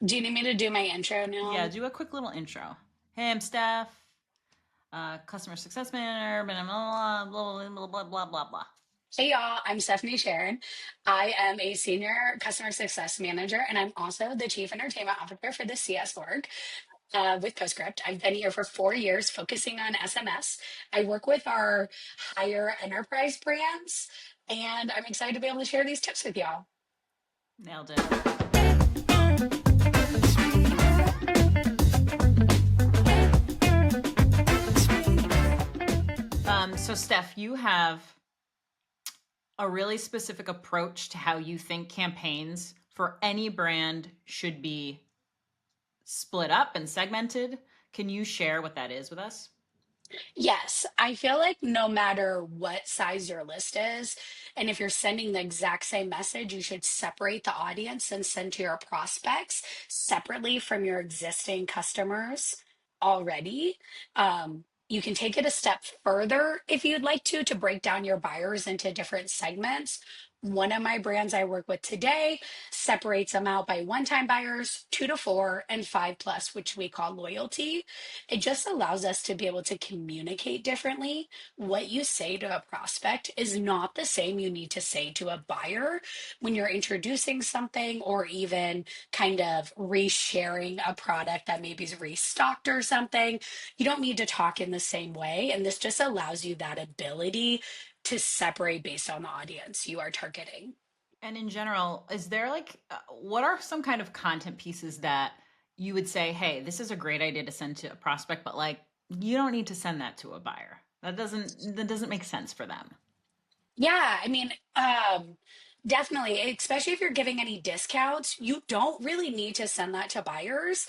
Do you need me to do my intro Yeah, now? do a quick little intro. Hey, I'm Steph, customer success manager, blah, blah, blah, blah, blah, blah, blah, blah. Hey y'all, I'm Stephanie Sharon. I am a senior customer success manager, and I'm also the chief entertainment officer for the CS org with Postscript. I've been here for 4 years, focusing on SMS. I work with our higher enterprise brands, and I'm excited to be able to share these tips with y'all. Nailed it. So Steph, you have a really specific approach to how you think campaigns for any brand should be split up and segmented. Can you share what that is with us? Yes, I feel like no matter what size your list is, and if you're sending the exact same message, you should separate the audience and send to your prospects separately from your existing customers already. You can take it a step further if you'd like to break down your buyers into different segments. One of my brands I work with today separates them out by one time buyers, 2 to 4, and 5 plus, which we call loyalty. It just allows us to be able to communicate differently. What you say to a prospect is not the same you need to say to a buyer when you're introducing something or even kind of resharing a product that maybe is restocked or something. You don't need to talk in the same way. And this just allows you that ability to separate based on the audience you are targeting. And in general, is there what are some kind of content pieces that you would say, hey, this is a great idea to send to a prospect, but like you don't need to send that to a buyer. That doesn't make sense for them. Yeah, I mean, definitely, especially if you're giving any discounts, you don't really need to send that to buyers.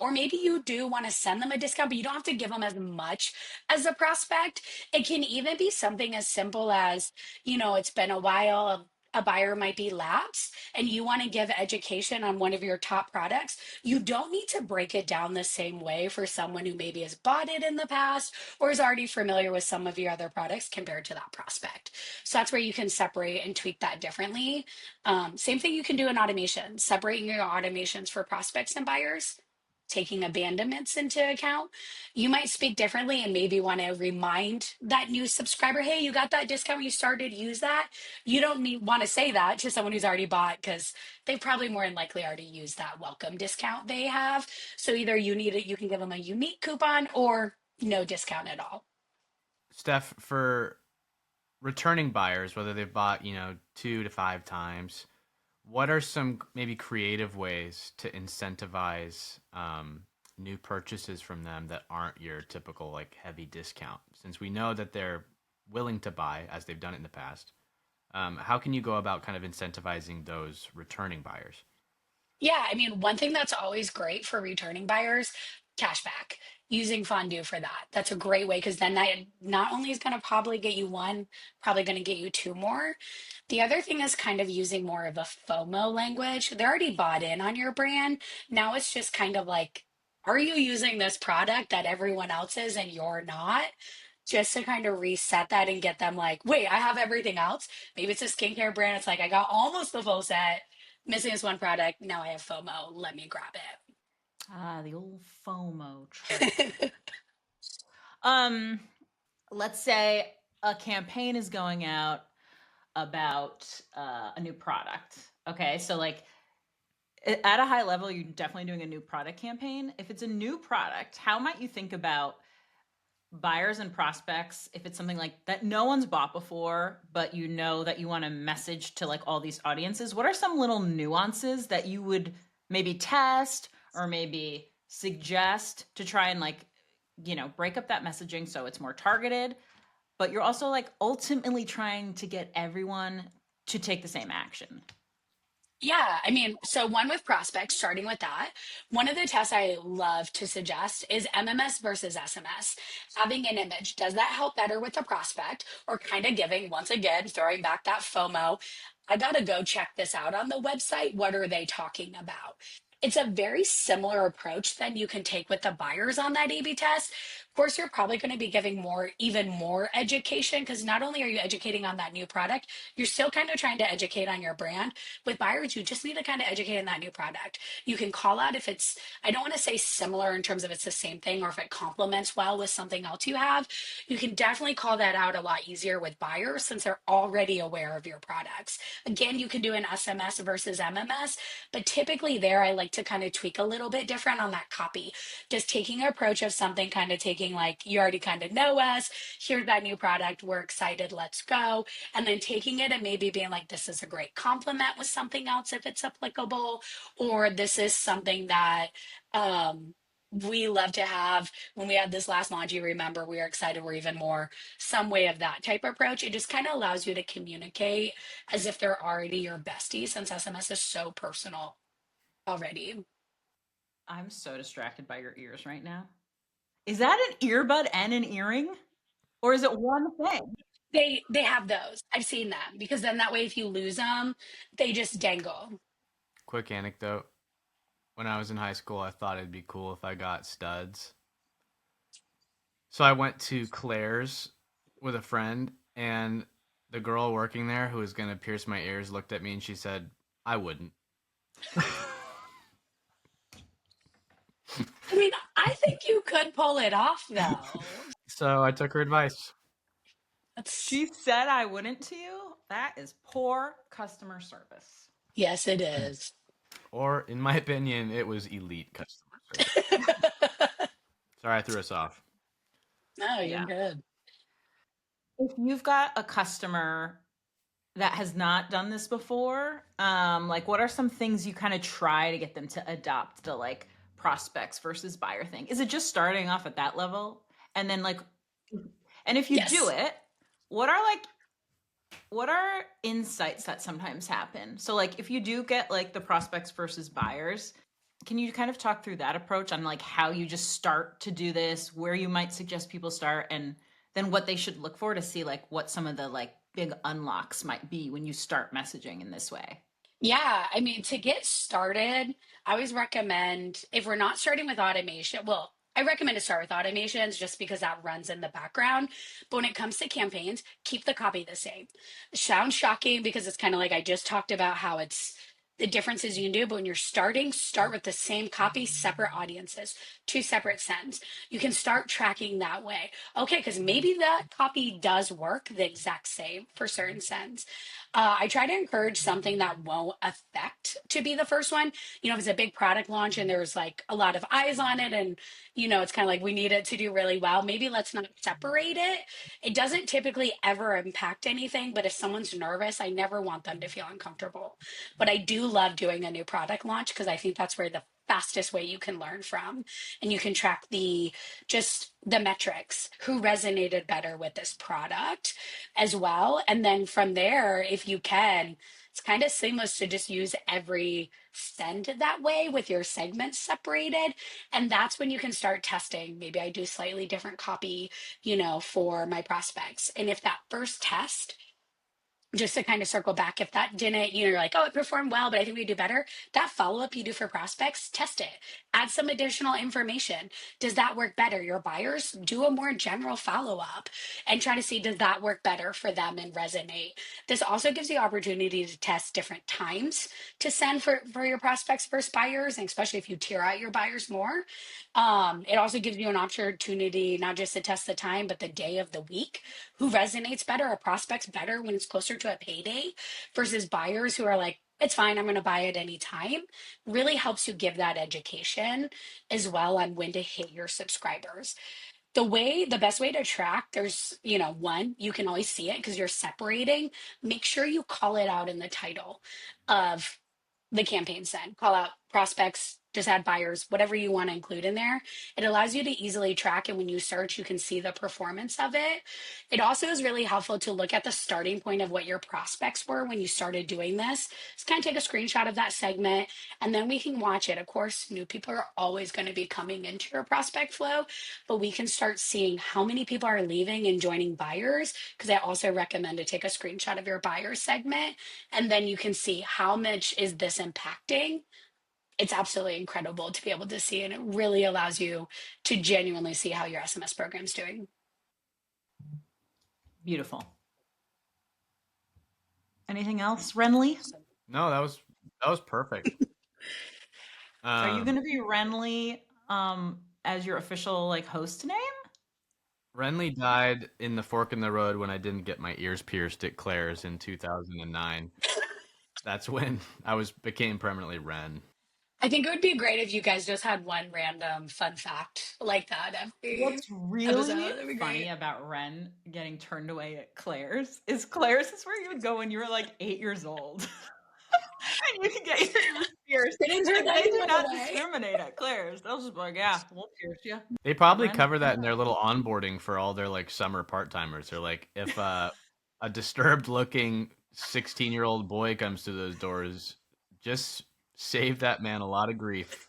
Or maybe you do want to send them a discount, but you don't have to give them as much as a prospect. It can even be something as simple as, it's been a while. A buyer might be lapsed and you want to give education on one of your top products. You don't need to break it down the same way for someone who maybe has bought it in the past or is already familiar with some of your other products compared to that prospect. So that's where you can separate and tweak that differently. Same thing you can do in automation, separating your automations for prospects and buyers, taking abandonments into account. You might speak differently and maybe want to remind that new subscriber, hey, you got that discount when you started, use that. You don't need want to say that to someone who's already bought because they probably more than likely already used that welcome discount they have. So either you need it, you can give them a unique coupon or no discount at all. Steph, for returning buyers, whether they've bought, 2 to 5 times, what are some maybe creative ways to incentivize new purchases from them that aren't your typical like heavy discount? Since we know that they're willing to buy as they've done it in the past, how can you go about kind of incentivizing those returning buyers? Yeah, I mean, one thing that's always great for returning buyers, cashback, using fondue for that. That's a great way because then that not only is going to probably get you one, probably going to get you two more. The other thing is kind of using more of a FOMO language. They're already bought in on your brand. Now it's just kind of like, are you using this product that everyone else is and you're not? Just to kind of reset that and get them like, wait, I have everything else. Maybe it's a skincare brand. It's like, I got almost the full set, missing this one product. Now I have FOMO. Let me grab Ah, the old FOMO trick. it. Um, let's say a campaign is going out about a new product. Okay, so like at a high level, you're definitely doing a new product campaign. If it's a new product, how might you think about buyers and prospects if it's something like that no one's bought before, but you know that you want to message to like all these audiences? What are some little nuances that you would maybe test or maybe suggest to try and like, break up that messaging so it's more targeted, but you're also like ultimately trying to get everyone to take the same action? Yeah, I mean, so one with prospects, starting with that, one of the tests I love to suggest is MMS versus SMS. Having an image, does that help better with the prospect or kind of giving, once again, throwing back that FOMO? I got to go check this out on the website. What are they talking about? It's a very similar approach then you can take with the buyers on that A/B test. Of course, you're probably going to be giving more, even more education because not only are you educating on that new product, you're still kind of trying to educate on your brand. With buyers, you just need to kind of educate on that new product. You can call out if it's, I don't want to say similar in terms of it's the same thing or if it complements well with something else you have. You can definitely call that out a lot easier with buyers since they're already aware of your products. Again, you can do an SMS versus MMS, but typically there, I like to kind of tweak a little bit different on that copy. Just taking an approach of something, kind of taking like, you already kind of know us, here's that new product, we're excited, let's go. And then taking it and maybe being like, this is a great compliment with something else if it's applicable, or this is something that, we love to have when we had this last launch. You remember we were excited, we're even more, some way of that type of approach. It just kind of allows you to communicate as if they're already your bestie since SMS is so personal already. I'm so distracted by your ears right now. Is that an earbud and an earring? Or is it one thing? They have those. I've seen them because then that way if you lose them, they just dangle. Quick anecdote. When I was in high school, I thought it'd be cool if I got studs. So I went to Claire's with a friend, and the girl working there who was going to pierce my ears looked at me and she said, I wouldn't. I mean, I think you could pull it off though. So I took her advice. That's She said I wouldn't to you? That is poor customer service. yes, it is. Or, in my opinion, it was elite customer service. Sorry I threw us off. No, you're Yeah. good. If you've got a customer that has not done this before, like what are some things you kind of try to get them to adopt the like prospects versus buyer thing? Is it just starting off at that level? And then like, and if you do Yes. it, what are insights that sometimes happen? So like if you do get like the prospects versus buyers, can you kind of talk through that approach on like how you just start to do this, where you might suggest people start, and then what they should look for to see like what some of the like big unlocks might be when you start messaging in this way? Yeah, I mean, to get started, I always recommend if we're not starting with automation, well, I recommend to start with automations just because that runs in the background. But when it comes to campaigns, keep the copy the same. It sounds shocking because it's kind of like I just talked about how it's the differences you can do, but when you're starting, start with the same copy, separate audiences, two separate sends. You can start tracking that way. Okay, because maybe that copy does work the exact same for certain sends. I try to encourage something that won't affect to be the first one. You know, if it's a big product launch and there's like a lot of eyes on it, and it's kind of like we need it to do really well, maybe let's not separate it. It doesn't typically ever impact anything, but if someone's nervous, I never want them to feel uncomfortable. But I do love doing a new product launch because I think that's where the fastest way you can learn from, and you can track the just the metrics, who resonated better with this product as well. And then from there, if you can, it's kind of seamless to just use every send that way with your segments separated. And that's when you can start testing. Maybe I do slightly different copy, for my prospects. And if that first test, just to kind of circle back, if that didn't, you're like, oh, it performed well, but I think we do better. That follow up you do for prospects, test it, add some additional information. Does that work better? Your buyers do a more general follow up and try to see, does that work better for them and resonate? This also gives you opportunity to test different times to send for your prospects versus buyers, and especially if you tier out your buyers more. It also gives you an opportunity not just to test the time, but the day of the week. Who resonates better, or prospects better when it's closer to a payday versus buyers who are like, it's fine, I'm going to buy it anytime. Really helps you give that education as well on when to hit your subscribers. The best way to track, there's, one, you can always see it because you're separating. Make sure you call it out in the title of the campaign send. Call out prospects, just add buyers, whatever you want to include in there. It allows you to easily track, and when you search, you can see the performance of it. It also is really helpful to look at the starting point of what your prospects were when you started doing this. Just kind of take a screenshot of that segment, and then we can watch it. Of course, new people are always going to be coming into your prospect flow, but we can start seeing how many people are leaving and joining buyers, because I also recommend to take a screenshot of your buyer segment, and then you can see how much is this impacting it's absolutely incredible to be able to see, and it really allows you to genuinely see how your SMS program's doing. Beautiful. Anything else, Renly? Awesome. No, that was perfect. Are you going Um, to be Renly as your official like host name? Renly died in the fork in the road when I didn't get my ears pierced at Claire's in 2009. That's when I was became permanently Ren. I think it would be great if you guys just had one random fun fact like that every What's really episode. That'd be funny great. about Ren getting turned away at Claire's is where you would go when you were like 8 years old. And you can get your ears pierced. They didn't turn And they do anyone not away. discriminate at Claire's. They'll just be like, yeah, we'll pierce you. They At probably Ren. cover that in their little onboarding for all their like summer part timers. They're like, if a disturbed looking 16-year-old boy comes through those doors, just save that man a lot of grief.